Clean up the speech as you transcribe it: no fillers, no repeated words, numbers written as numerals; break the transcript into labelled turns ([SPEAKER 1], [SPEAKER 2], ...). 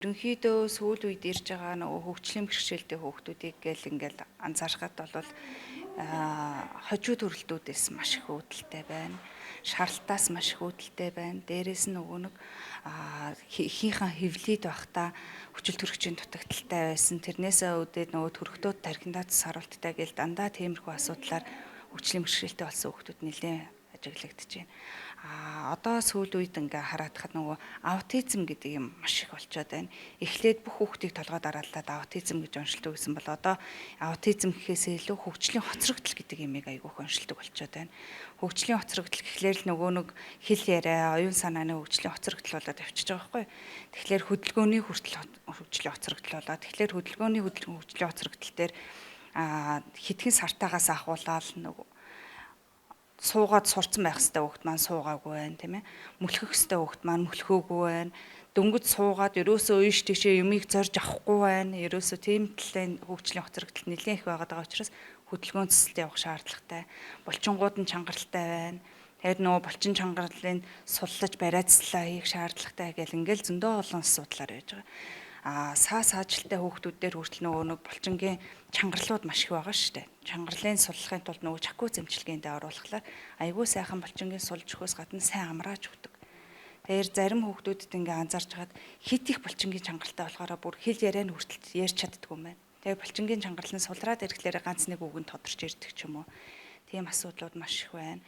[SPEAKER 1] Ерөнхийдөө сүүл үед ирж байгаа нөгөө хөгжлийн бэрхшээлтэй хүүхдүүдийг гэл ингээл анзаархад бол хожуу төрөлтүүдээс маш их үүдэлтэй байна. Шаралтаас маш их үүдэлтэй байна. Дээрээс нь нөгөө нэг ихийнхэн хөвлөд байхдаа хүчил төрөгчийн дутагдaltaй байсан. Тэрнээсээ үүдээд нөгөө төрөгтөөд тархиндаа цасралттай гэл дандаа тиймэрхүү асуудлаар хөгжлийн бэрхшээлтэй болсон хүүхдүүд нэлээд ажиглагдаж байна. Одоо сүүл үед ингээ хараадахад нөгөө аутизм гэдэг юм маш их болчиход байна. Эхлээд бүх хүүхдийг толгойд дараалаад аутизм гэж оншилдог гэсэн бол одоо аутизм гэхээсээ илүү хөгжлийн хоцрогдол гэдэг юмыг айгүйх оншилдог болчиход байна. Хөгжлийн хоцрогдол гэхлээр л нөгөө нэг хэл яриа, оюун санааны хөгжлийн хоцрогдол болоод явчихж байгаа байхгүй. Тэгэхээр хөдөлгөөний хүртэл хөгжлийн хоцрогдол болоод тэгэхээр хөдөлгөөний хөгжлийн хоцрогдол дээр хэдхэн сартаагаас ахуулаад нөгөө суугаад сурцсан байх хэвээр хүүхд маань суугаагүй байна тийм ээ. Мөлхөх хэвээр хүүхд маань мөлхөөгүй байна. Дөнгөж суугаад ерөөсөө ийш тийшээ юмыг зорж авахгүй байна. Ерөөсөө тийм талын хөгжлийн хоцрогдол нэлээд их байгаа учраас хөдөлгөөн цэцэлд явах шаардлагатай. Булчингууд нь чангаралтай байна. Тэгэхээр нөгөө булчин чангарлалыг суллаж бариацлаа хийх шаардлагатай гэл ингээл зөндөө олон асуудлаар байж байгаа. Саажилтай хүүхдүүдээр хүртэл нөгөө нэг булчингийн чангарлууд маш их байгаа шүү дээ. Чангарлын суллахын тулд нөгөө чаку зэмчилгээндээ оруулахлаар айгүй сайхан булчингийн сулж өгөхөөс гадна сайн амрааж өгдөг. Тэгэхээр зарим хүүхдүүдэд ингээ анзаарч хагаад хит их булчингийн чангаралтай болохоор бүр хэл ярианы хүртэл ярьж чаддгүй юм байна. Тэгээ булчингийн чангарал нь сулраад ирэхлээр ганц нэг үг нь тодорч ирдэг ч юм уу. Тийм асуудлууд маш их байна.